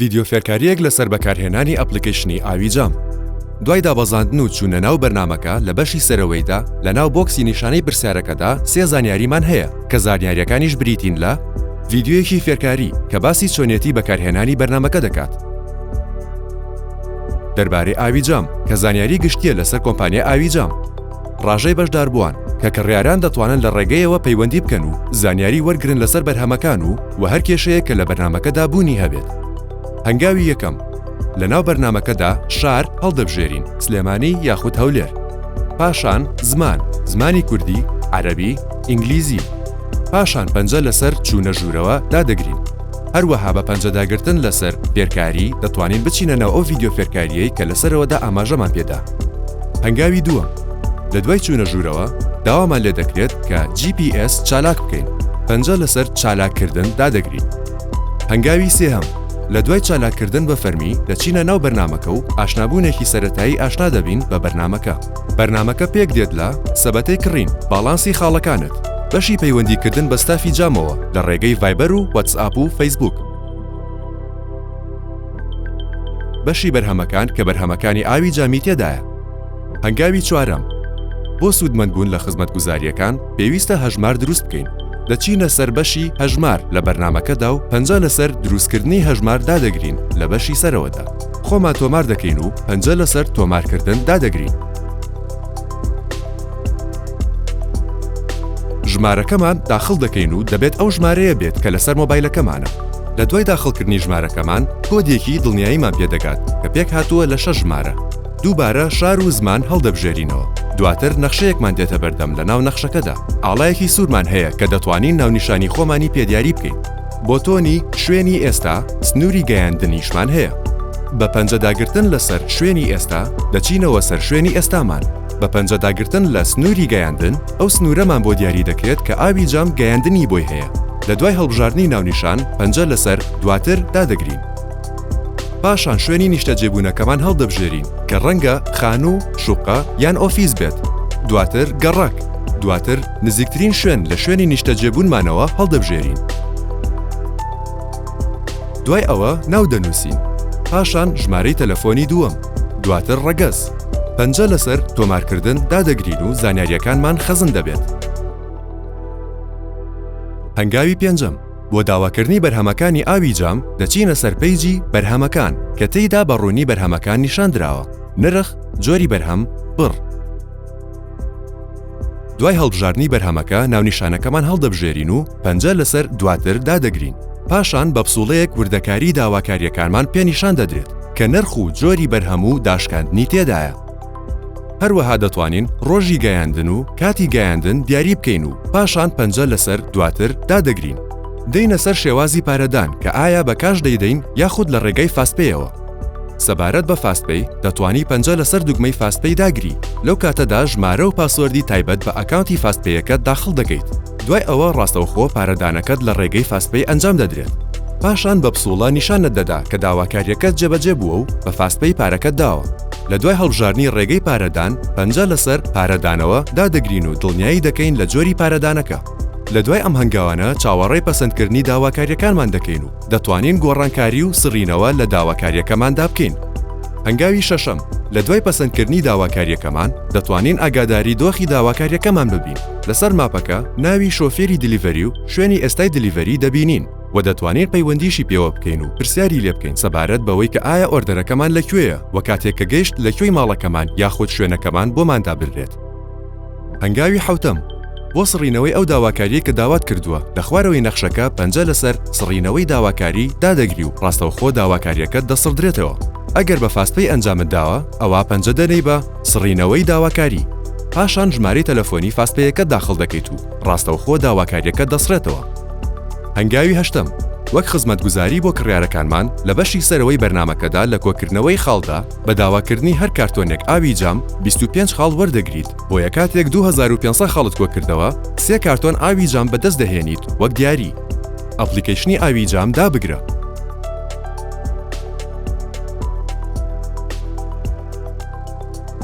ڤیدیۆ فێرکاریەک لەسەر بەکارهێنانی ئەپلیکیشنی ئاوی جام. دوای دابەزاندن و چوونە ناو بەرنامەکە لە بەشی سەرەوەیدا لە ناو بۆکسی نیشانەی پرسیارەکەدا 3 زانیاریمان هەیە کە زانیاریەکانیش بریتین لە ڤیدیۆیەکی فێرکاری کە باسی چۆنیەتی بەکارهێنانی بەرنامەکە دەکات. دەربارەی ئاوی جام کە زانیاری گشتیە لەسەر کۆمپانیای ئاوی جام. ڕاژەی بەشداربووان کە کڕیاران دەتوانن لە ڕێگەیەوە پەیوەندی بکەن و زانیاری وەرگرن لەسەر بەرهەمەکان و هەر کێشەیە کە لە بەرنامەکەدا بوونی هەبێت. هەنگاوی یەکەم لەناو بەرنامەکەدا شار هەڵدەبژێرین سلێمانی یاخود هەولێر. پاشان زمانی کوردی، عەرەبی، ئینگلیزی. پاشان پەنجە لەسەر چوونە ژوورەوە دادەگرین. هەروەها بە پەنجەداگرتن لەسەر فێرکاری دەتوانین بچینە ناو ئەو ڤیدیۆ فێرکاریەی کە لەسەرەوەدا ئاماژەمان پێدا. هەنگاوی دووەم لە دوای چوونە ژوورەوە داوامان لێ دەکرێت کە GPS چالاک بکەین. پەنجە لەسەر چالاککردن دادەگرین. هەنگاوی سێهەم لە دوای چالاککردن بە فەرمی دەچینە ناو بەرنامەکە و ئاشنابوونێکی سەرەتایی ئاشنا دەبین بە بەرنامەکە. بەرنامەکە پێک دێت لە سەبەتەی کڕین، باڵانسی خاڵەکانت، بەشی پەیوەندیکردن بە ستافی جامەوە لە ڕێگەی ڤایبەر و واتسئاپ و فەیسبوک. بەشی بەرهەمەکان کە بەرهەمەکانی ئاوی جامی تێدایە. هەنگاوی چوارەم بۆ سوودمەندبوون لە خزمەتگوزاریەکان پێویستە هەژمار دروست بکەین. دەچینە سەر بەشی هەژمار لە بەرنامەکەدا و پەنجە لەسەر دروستکردنی هەژمار دادەگرین لە بەشی سەرەوەدا. خۆمان تۆمار دەکەین و پەنجە لەسەر تۆمارکردن دادەگرین. ژمارەکەمان داخڵ دەکەین و دەبێت ئەو ژمارەیە بێت کە لەسەر مۆبایلەکەمانە. لە دوای داخڵکردنی ژمارەکەمان کۆدێکی دڵنیاییمان پێدەگات کە پێک هاتووە لە 6 ژمارە. دووبارە شار و زمان هەڵدەبژێرینەوە. دواتر نەخشەیەکمان دێتە بەردەم لە ناو نەخشەکەدا. ئاڵایەکی سوورمان هەیە کە دەتوانین ناونیشانی خۆمانی پێدیاری بکەین. بۆتۆنی شوێنی ئێستا سنووری گەیاندنیشمان هەیە. بە پەنجەداگرتن لەسەر شوێنی ئێستا دەچینەوە سەر شوێنی ئێستامان. بە پەنجەداگرتن لە سنووری گەیاندن ئەو سنوورەمان بۆ دیاری دەکرێت کە ئاوی جام گەیاندنی بۆی هەیە. لە دوای هەڵبژاردننی ناونیشان پەنجە لەسەر دواتر دادەگرین. پاشان شوێنی نیشتەجێبوونەکەمان هەڵدەبژێرین کە ڕەنگە خانوو، شوقە یان ئۆفیس بێت. دواتر گەڕک. دواتر نزیکترین شوێن لە شوێنی نیشتەجێبوونمانەوە هەڵدەبژێرین. دوای ئەوە ناو دەنووسین. پاشان ژمارەی تەلەفۆنی دووەم. دواتر ڕەگەز. پەنجە لەسەر تۆمارکردن دادەگرین و زانیاریەکانمان خەزن دەبێت. هەنگاوی پێنجەم بۆ داواکردنی بەرهەمەکانی ئاوی جام دەچینە سەر پەیجی بەرهەمەکان کە تێیدا بەڕوونی بەرهەمەکان نیشاندراوە. نرخ، جۆری بەرهەم، بڕ. دوای هەڵبژاردننی بەرهەمەکە ناونیشانەکەمان هەڵدەبژێرین و پەنجە لەسەر دواتر دادەگرین. پاشان بە پسوڵەیەک وردەکاری داواکاریەکانمان پێنیشان دەدرێت کە نرخ و جۆری بەرهەم و داشکاندنی تێدایە. هەروەها دەتوانین ڕۆژی گەیاندن و کاتی گەیاندن دیاری بکەین و پاشان پەنجە لەسەر دواتر دادەگرین. دەینە سەر شێوازی پارەدان کە ئایا بە کاش دەیدەین یاخود لە ڕێگەی فاستپەیەوە. سەبارەت بە فاستپەی دەتوانی پەنجە لەسەر دوگمەی فاستپەی داگری. لەو کاتەدا ژمارە و پاسوەردی تایبەت بە ئەکاونتی فاستپەیەکەت داخڵ دەکەیت. دوای ئەوە ڕاستەوخۆ پارەدانەکەت لە ڕێگەی فاستپەی ئەنجام دەدرێت. پاشان بە پسوڵە نیشانت دەدا کە داواکاریەکەت جێبەجێ بووە و بە فاستپەی پارەکەت داوە. لە دوای هەڵبژاردننی ڕێگەی پارەدان پەنجە لەسەر پارەدانەوە دادەگرین و دڵنیایی دەکەین لە جۆری پارەدانەکە. لە دوای ئەم هەنگاوانە چاوەڕێی پەسەندکردنی داواکاریەکانمان دەکەین و دەتوانین گۆڕانکاری و سڕینەوە لە داواکاریەکەماندا بکەین. هەنگاوی شەشەم لە دوای پەسەندکردنی داواکاریەکەمان دەتوانین ئاگاداری دۆخی داواکاریەکەمان ببین. لەسەر ماپەکە ناوی شۆفێری دیلیڤەری و شوێنی ئێستای دیلیڤەری دەبینین و دەتوانین پەیوەندیشی پێوە بکەین و پرسیاری لێ بکەین سەبارەت بەوەی کە ئایا ئۆردەرەکەمان لەکوێیە و کاتێک کە گەیشت لەکوێی ماڵەکەمان یاخود شوێنەکەمان بۆماندا بردرێت. هەنگاوی حەوتەم بۆ سڕینەوەی ئەو داواکاریە کە داوات کردووە لە خوارەوەی نەخشەکە پەنجە لەسەر سڕینەوەی داواکاری دادەگری و ڕاستەوخۆ داواکاریەکەت دەسڕدرێتەوە. ئەگەر بە فاستپەی ئەنجامت داوە ئەوە پەنجە دەنەی بە سڕینەوەی داواکاری. پاشان ژمارەی تەلەفۆنی فاستپەیەکە داخڵ دەکەیت و ڕاستەوخۆ داواکاریەکە دەسڕێتەوە. هەنگاوی هەشتەم وەک خزمەتگوزاری بۆ کڕیارەکانمان لە بەشی سەرەوەی بەرنامەکەدا لە کۆکردنەوەی خاڵدا بە داواکردنی هەر کارتۆنێک ئاوی جام 25 خاڵ وەردەگریت. بۆ یەکاتێک 2500 خاڵت کۆکردەوە 3 کارتۆن ئاوی جام بەدەست دەهێنیت وەک دیاری. ئەپلیکیشنی ئاوی جام دابگرە